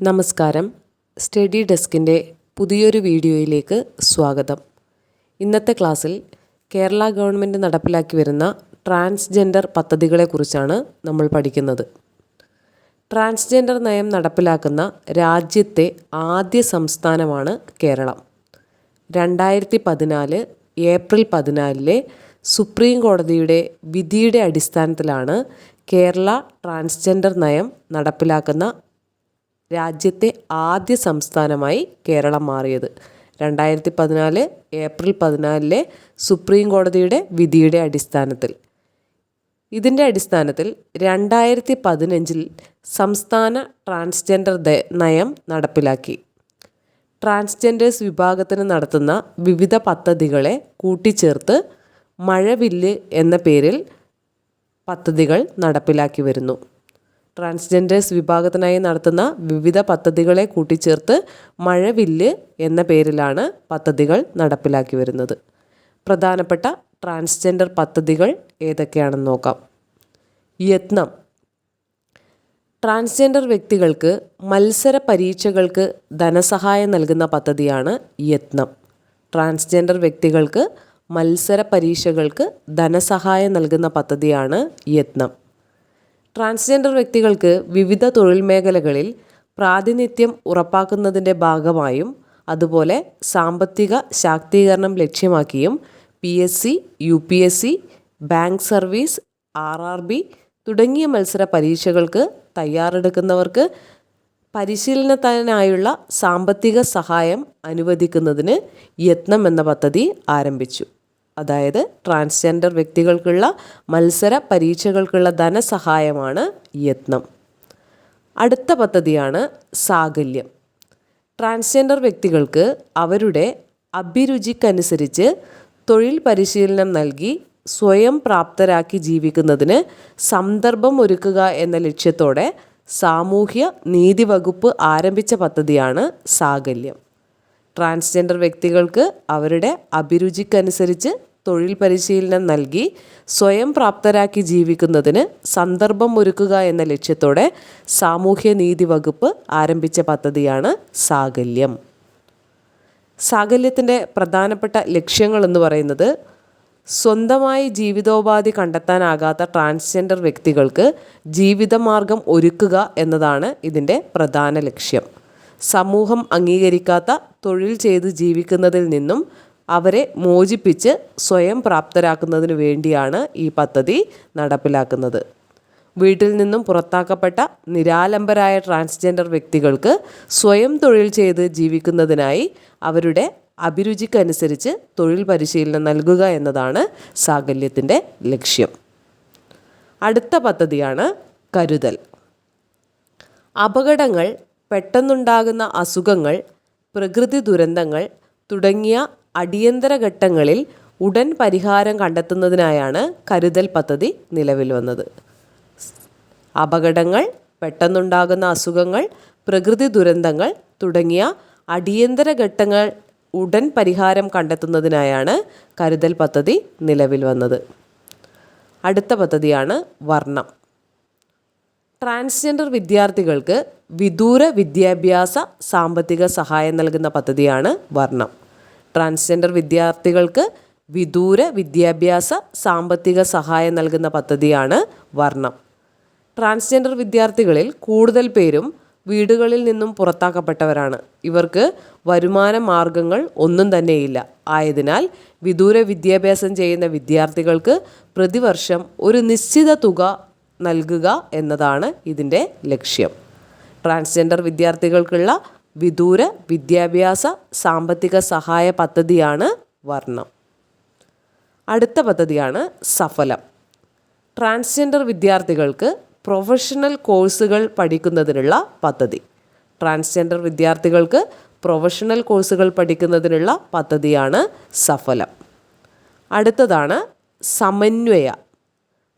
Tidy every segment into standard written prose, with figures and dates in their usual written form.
നമസ്കാരം. സ്റ്റഡി ഡെസ്കിൻ്റെ പുതിയൊരു വീഡിയോയിലേക്ക് സ്വാഗതം. ഇന്നത്തെ ക്ലാസ്സിൽ കേരള ഗവൺമെൻറ് നടപ്പിലാക്കി വരുന്ന ട്രാൻസ്ജെൻഡർ പദ്ധതികളെക്കുറിച്ചാണ് നമ്മൾ പഠിക്കുന്നത്. ട്രാൻസ്ജെൻഡർ നയം നടപ്പിലാക്കുന്ന രാജ്യത്തെ ആദ്യ സംസ്ഥാനമാണ് കേരളം. 2014 ഏപ്രിൽ 14 സുപ്രീം കോടതിയുടെ വിധിയുടെ അടിസ്ഥാനത്തിലാണ് കേരള ട്രാൻസ്ജെൻഡർ നയം നടപ്പിലാക്കുന്ന രാജ്യത്തെ ആദ്യ സംസ്ഥാനമായി കേരളം മാറിയത്. 2014 ഏപ്രിൽ 14 സുപ്രീം കോടതിയുടെ വിധിയുടെ അടിസ്ഥാനത്തിൽ. ഇതിൻ്റെ അടിസ്ഥാനത്തിൽ 2015 സംസ്ഥാന ട്രാൻസ്ജെൻഡർ നയം നടപ്പിലാക്കി. ട്രാൻസ്ജെൻഡേഴ്സ് വിഭാഗത്തിന് നടത്തുന്ന വിവിധ പദ്ധതികളെ കൂട്ടിച്ചേർത്ത് മഴവില്ല് എന്ന പേരിൽ പദ്ധതികൾ നടപ്പിലാക്കി വരുന്നു. ട്രാൻസ്ജെൻഡേഴ്സ് വിഭാഗത്തിനായി നടത്തുന്ന വിവിധ പദ്ധതികളെ കൂട്ടിച്ചേർത്ത് മഴവില്ല് എന്ന പേരിലാണ് പദ്ധതികൾ നടപ്പിലാക്കി വരുന്നത്. പ്രധാനപ്പെട്ട ട്രാൻസ്ജെൻഡർ പദ്ധതികൾ ഏതൊക്കെയാണെന്ന് നോക്കാം. യത്നം. ട്രാൻസ്ജെൻഡർ വ്യക്തികൾക്ക് മത്സര പരീക്ഷകൾക്ക് ധനസഹായം നൽകുന്ന പദ്ധതിയാണ് യത്നം. ട്രാൻസ്ജെൻഡർ വ്യക്തികൾക്ക് മത്സര പരീക്ഷകൾക്ക് ധനസഹായം നൽകുന്ന പദ്ധതിയാണ് യത്നം. ട്രാൻസ്ജെൻഡർ വ്യക്തികൾക്ക് വിവിധ തൊഴിൽ മേഖലകളിൽ പ്രാതിനിധ്യം ഉറപ്പാക്കുന്നതിൻ്റെ ഭാഗമായും അതുപോലെ സാമ്പത്തിക ശാക്തീകരണം ലക്ഷ്യമാക്കിയും PSC, UPSC, bank service, RRB തുടങ്ങിയ മത്സര പരീക്ഷകൾക്ക് തയ്യാറെടുക്കുന്നവർക്ക് പരിശീലനത്തിനായുള്ള സാമ്പത്തിക സഹായം അനുവദിക്കുന്നതിന് യത്നം എന്ന പദ്ധതി ആരംഭിച്ചു. അതായത് ട്രാൻസ്ജെൻഡർ വ്യക്തികൾക്കുള്ള മത്സര പരീക്ഷകൾക്കുള്ള ധനസഹായമാണ് യത്നം. അടുത്ത പദ്ധതിയാണ് സാകല്യം. ട്രാൻസ്ജെൻഡർ വ്യക്തികൾക്ക് അവരുടെ അഭിരുചിക്കനുസരിച്ച് തൊഴിൽ പരിശീലനം നൽകി സ്വയം പ്രാപ്തരാക്കി ജീവിക്കുന്നതിന് സന്ദർഭം ഒരുക്കുക എന്ന ലക്ഷ്യത്തോടെ സാമൂഹ്യ നീതി വകുപ്പ് ആരംഭിച്ച പദ്ധതിയാണ് സാകല്യം. ട്രാൻസ്ജെൻഡർ വ്യക്തികൾക്ക് അവരുടെ അഭിരുചിക്കനുസരിച്ച് തൊഴിൽ പരിശീലനം നൽകി സ്വയം പ്രാപ്തരാക്കി ജീവിക്കുന്നതിന് സന്ദർഭം ഒരുക്കുക എന്ന ലക്ഷ്യത്തോടെ സാമൂഹ്യ നീതി വകുപ്പ് ആരംഭിച്ച പദ്ധതിയാണ് സാകല്യം. സാകല്യത്തിൻ്റെ പ്രധാനപ്പെട്ട ലക്ഷ്യങ്ങൾ എന്ന് പറയുന്നത് സ്വന്തമായി ജീവിതോപാധി കണ്ടെത്താനാകാത്ത ട്രാൻസ്ജെൻഡർ വ്യക്തികൾക്ക് ജീവിതമാർഗം ഒരുക്കുക എന്നതാണ് ഇതിൻ്റെ പ്രധാന ലക്ഷ്യം. സമൂഹം അംഗീകരിക്കാത്ത തൊഴിൽ ചെയ്ത് ജീവിക്കുന്നതിൽ നിന്നും അവരെ മോചിപ്പിച്ച് സ്വയം പ്രാപ്തരാക്കുന്നതിന് വേണ്ടിയാണ് ഈ പദ്ധതി നടപ്പിലാക്കുന്നത്. വീട്ടിൽ നിന്നും പുറത്താക്കപ്പെട്ട നിരാലംബരായ ട്രാൻസ്ജെൻഡർ വ്യക്തികൾക്ക് സ്വയം തൊഴിൽ ചെയ്ത് ജീവിക്കുന്നതിനായി അവരുടെ അഭിരുചിക്കനുസരിച്ച് തൊഴിൽ പരിശീലനം നൽകുക എന്നതാണ് സാകല്യത്തിൻ്റെ ലക്ഷ്യം. അടുത്ത പദ്ധതിയാണ് കരുതൽ. അപകടങ്ങൾ, പെട്ടെന്നുണ്ടാകുന്ന അസുഖങ്ങൾ, പ്രകൃതി ദുരന്തങ്ങൾ തുടങ്ങിയ അടിയന്തര ഘട്ടങ്ങളിൽ ഉടൻ പരിഹാരം കണ്ടെത്തുന്നതിനായാണ് കരുതൽ പദ്ധതി നിലവിൽ വന്നത്. അപകടങ്ങൾ, പെട്ടെന്നുണ്ടാകുന്ന അസുഖങ്ങൾ, പ്രകൃതി ദുരന്തങ്ങൾ തുടങ്ങിയ അടിയന്തര ഘട്ടങ്ങൾ ഉടൻ പരിഹാരം കണ്ടെത്തുന്നതിനായാണ് കരുതൽ പദ്ധതി നിലവിൽ വന്നത്. അടുത്ത പദ്ധതിയാണ് വർണ്ണം. ട്രാൻസ്ജെൻഡർ വിദ്യാർത്ഥികൾക്ക് വിദൂര വിദ്യാഭ്യാസ സാമ്പത്തിക സഹായം നൽകുന്ന പദ്ധതിയാണ് വർണ്ണം. ട്രാൻസ്ജെൻഡർ വിദ്യാർത്ഥികൾക്ക് വിദൂര വിദ്യാഭ്യാസ സാമ്പത്തിക സഹായം നൽകുന്ന പദ്ധതിയാണ് വർണ്ണം. ട്രാൻസ്ജെൻഡർ വിദ്യാർത്ഥികളിൽ കൂടുതൽ പേരും വീടുകളിൽ നിന്നും പുറത്താക്കപ്പെട്ടവരാണ്. ഇവർക്ക് വരുമാന മാർഗങ്ങൾ ഒന്നും തന്നെയില്ല. ആയതിനാൽ വിദൂര വിദ്യാഭ്യാസം ചെയ്യുന്ന വിദ്യാർത്ഥികൾക്ക് പ്രതിവർഷം ഒരു നിശ്ചിത തുക നൽകുക എന്നതാണ് ഇതിൻ്റെ ലക്ഷ്യം. ട്രാൻസ്ജെൻഡർ വിദ്യാർത്ഥികൾക്കുള്ള വിദൂര വിദ്യാഭ്യാസ സാമ്പത്തിക സഹായ പദ്ധതിയാണ് വർണ്ണം. അടുത്ത പദ്ധതിയാണ് സഫലം. ട്രാൻസ്ജെൻഡർ വിദ്യാർത്ഥികൾക്ക് പ്രൊഫഷണൽ കോഴ്സുകൾ പഠിക്കുന്നതിനുള്ള പദ്ധതി. ട്രാൻസ്ജെൻഡർ വിദ്യാർത്ഥികൾക്ക് പ്രൊഫഷണൽ കോഴ്സുകൾ പഠിക്കുന്നതിനുള്ള പദ്ധതിയാണ് സഫലം. അടുത്തതാണ് സമന്വയ.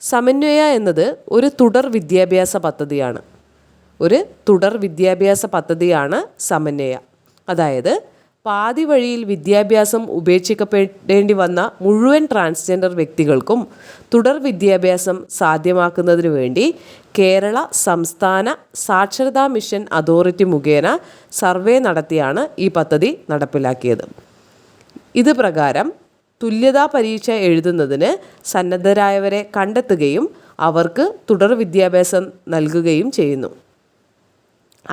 സമന്വയ എന്നത് ഒരു തുടർ വിദ്യാഭ്യാസ പദ്ധതിയാണ്. ഒരു തുടർ വിദ്യാഭ്യാസ പദ്ധതിയാണ് സമന്വയ. അതായത് പാതി വഴിയിൽ വിദ്യാഭ്യാസം ഉപേക്ഷിക്കപ്പെടേണ്ടി വന്ന മുഴുവൻ ട്രാൻസ്ജെൻഡർ വ്യക്തികൾക്കും തുടർ വിദ്യാഭ്യാസം സാധ്യമാക്കുന്നതിനു വേണ്ടി കേരള സംസ്ഥാന സാക്ഷരതാ മിഷൻ അതോറിറ്റി മുഖേന സർവേ നടത്തിയാണ് ഈ പദ്ധതി നടപ്പിലാക്കിയത്. ഇത് പ്രകാരം തുല്യതാ പരീക്ഷ എഴുതുന്നതിന് സന്നദ്ധരായവരെ കണ്ടെത്തുകയും അവർക്ക് തുടർ വിദ്യാഭ്യാസം നൽകുകയും ചെയ്യുന്നു.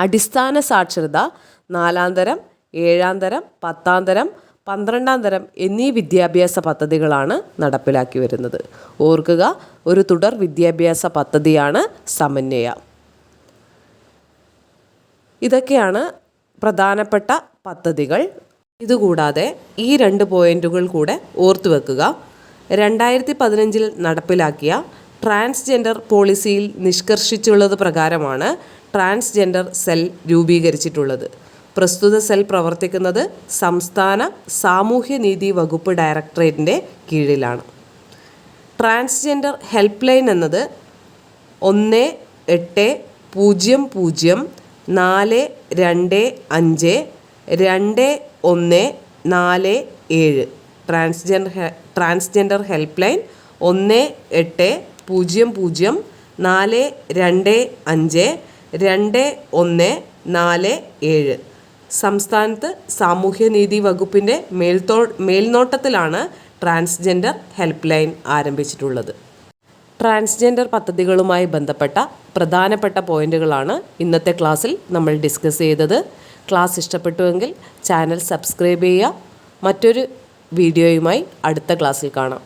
അടിസ്ഥാന സാക്ഷരത 4-ാം തരം, 7-ാം തരം, 10-ാം തരം, 12-ാം തരം എന്നീ വിദ്യാഭ്യാസ പദ്ധതികളാണ് നടപ്പിലാക്കി വരുന്നത്. ഓർക്കുക, ഒരു തുടർ വിദ്യാഭ്യാസ പദ്ധതിയാണ് സമന്വയ. ഇതൊക്കെയാണ് പ്രധാനപ്പെട്ട പദ്ധതികൾ. ഇതുകൂടാതെ ഈ 2 പോയിന്റുകൾ കൂടെ ഓർത്തു വെക്കുക. 2015 നടപ്പിലാക്കിയ ട്രാൻസ്ജെൻഡർ പോളിസിയിൽ നിഷ്കർഷിച്ചുള്ളത് പ്രകാരമാണ് ട്രാൻസ്ജെൻഡർ സെൽ രൂപീകരിച്ചിട്ടുള്ളത്. പ്രസ്തുത സെൽ പ്രവർത്തിക്കുന്നത് സംസ്ഥാന സാമൂഹ്യനീതി വകുപ്പ് ഡയറക്ടറേറ്റിൻ്റെ കീഴിലാണ്. ട്രാൻസ്ജെൻഡർ ഹെൽപ്പ് ലൈൻ എന്നത് 1800252147. Transgender help line 1800252147. സംസ്ഥാനത്ത് സാമൂഹ്യനീതി വകുപ്പിൻ്റെ മേൽനോട്ടത്തിലാണ് ട്രാൻസ്ജെൻഡർ ഹെൽപ്പ് ലൈൻ ആരംഭിച്ചിട്ടുള്ളത്. ട്രാൻസ്ജെൻഡർ പദ്ധതികളുമായി ബന്ധപ്പെട്ട പ്രധാനപ്പെട്ട പോയിന്റുകളാണ് ഇന്നത്തെ ക്ലാസ്സിൽ നമ്മൾ ഡിസ്കസ് ചെയ്തത്. ക്ലാസ് ഇഷ്ടപ്പെട്ടുവെങ്കിൽ ചാനൽ സബ്സ്ക്രൈബ് ചെയ്യുക. മറ്റൊരു വീഡിയോയുമായി അടുത്ത ക്ലാസ്സിൽ കാണാം.